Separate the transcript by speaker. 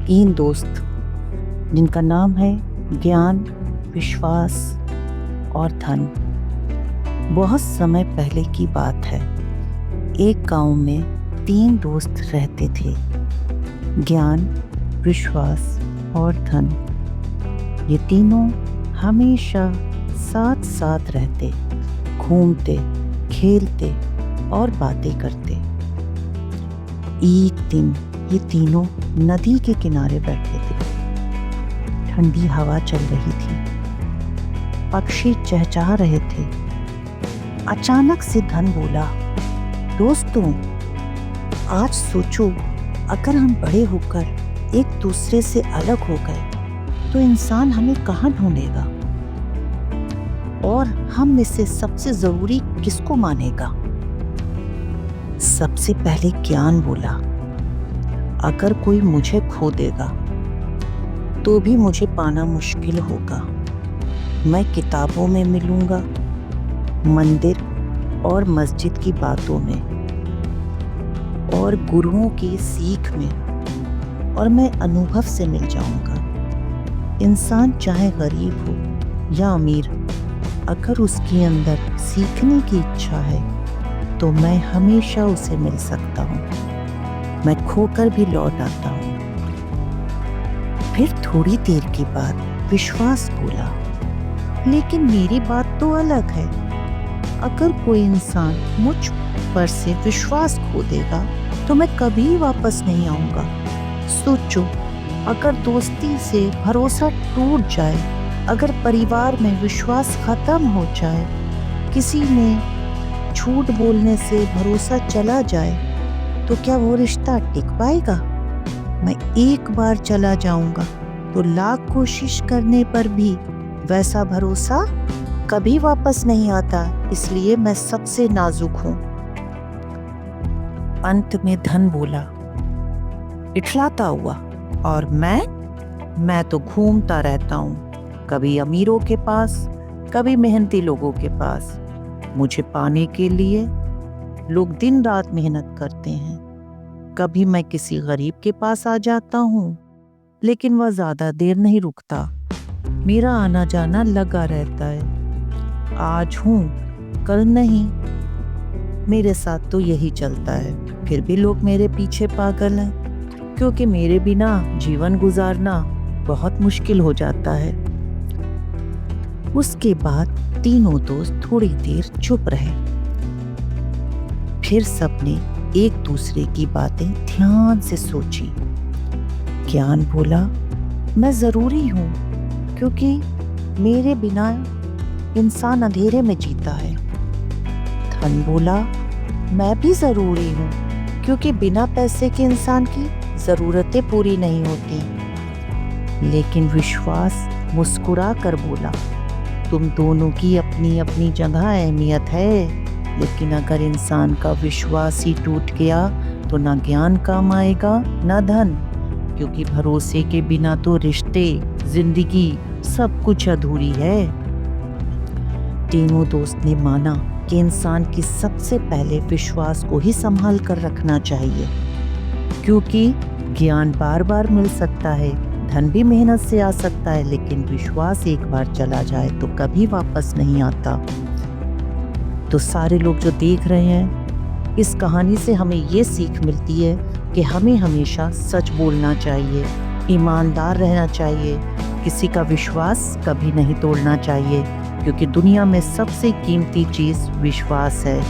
Speaker 1: तीन दोस्त जिनका नाम है ज्ञान, विश्वास और धन। बहुत समय पहले की बात है। एक गांव में तीन दोस्त रहते थे, ज्ञान, विश्वास और धन। ये तीनों हमेशा साथ साथ रहते, घूमते, खेलते और बातें करते। एक दिन ये तीनों नदी के किनारे बैठे थे। ठंडी हवा चल रही थी, पक्षी चहचहा रहे थे। अचानक से धन बोला, दोस्तों, आज सोचो, अगर हम बड़े होकर एक दूसरे से अलग हो गए तो इंसान हमें कहाँ ढूंढेगा और हम में से सबसे जरूरी किसको मानेगा। सबसे पहले ज्ञान बोला, अगर कोई मुझे खो देगा तो भी मुझे पाना मुश्किल होगा। मैं किताबों में मिलूंगा, मंदिर और मस्जिद की बातों में और गुरुओं की सीख में, और मैं अनुभव से मिल जाऊंगा। इंसान चाहे गरीब हो या अमीर, अगर उसके अंदर सीखने की इच्छा है तो मैं हमेशा उसे मिल सकता हूँ। मैं खोकर भी लौट आता हूँ। फिर थोड़ी देर के बाद विश्वास बोला, लेकिन मेरी बात तो अलग है। अगर कोई इंसान मुझ पर से विश्वास खो देगा तो मैं कभी वापस नहीं आऊंगा। सोचो, अगर दोस्ती से भरोसा टूट जाए, अगर परिवार में विश्वास खत्म हो जाए, किसी में झूठ बोलने से भरोसा चला जाए, तो क्या वो रिश्ता टिक पाएगा? मैं एक बार चला जाऊंगा तो लाख कोशिश करने पर भी वैसा भरोसा कभी वापस नहीं आता। इसलिए मैं सबसे नाजुक हूं। अंत में धन बोला, इठलाता हुआ, और मैं तो घूमता रहता हूं, कभी अमीरों के पास, कभी मेहनती लोगों के पास। मुझे पाने के लिए लोग दिन रात मेहनत करते हैं। कभी मैं किसी गरीब के पास आ जाता हूँ, लेकिन वह ज्यादा देर नहीं रुकता। मेरा आना जाना लगा रहता है। आज हूँ, कल नहीं। मेरे साथ तो यही चलता है। फिर भी लोग मेरे पीछे पागल हैं, क्योंकि मेरे बिना जीवन गुजारना बहुत मुश्किल हो जाता है। उसके बाद तीनों दोस्त थोड़ी देर चुप रहे। फिर सबने एक दूसरे की बातें ध्यान से सोची। ज्ञान बोला, मैं जरूरी हूं, क्योंकि मेरे बिना इंसान अंधेरे में जीता है। धन बोला, मैं भी जरूरी हूं, क्योंकि बिना पैसे के इंसान की जरूरतें पूरी नहीं होती। लेकिन विश्वास मुस्कुरा कर बोला, तुम दोनों की अपनी अपनी जगह अहमियत है, लेकिन अगर इंसान का विश्वास ही टूट गया तो ना ज्ञान काम आएगा ना धन, क्योंकि भरोसे के बिना तो रिश्ते, जिंदगी, सब कुछ अधूरी है। तीनों दोस्त ने माना कि इंसान की सबसे पहले विश्वास को ही संभाल कर रखना चाहिए, क्योंकि ज्ञान बार बार मिल सकता है, धन भी मेहनत से आ सकता है, लेकिन विश्वास एक बार चला जाए तो कभी वापस नहीं आता। तो सारे लोग जो देख रहे हैं, इस कहानी से हमें ये सीख मिलती है कि हमें हमेशा सच बोलना चाहिए, ईमानदार रहना चाहिए, किसी का विश्वास कभी नहीं तोड़ना चाहिए, क्योंकि दुनिया में सबसे कीमती चीज़ विश्वास है।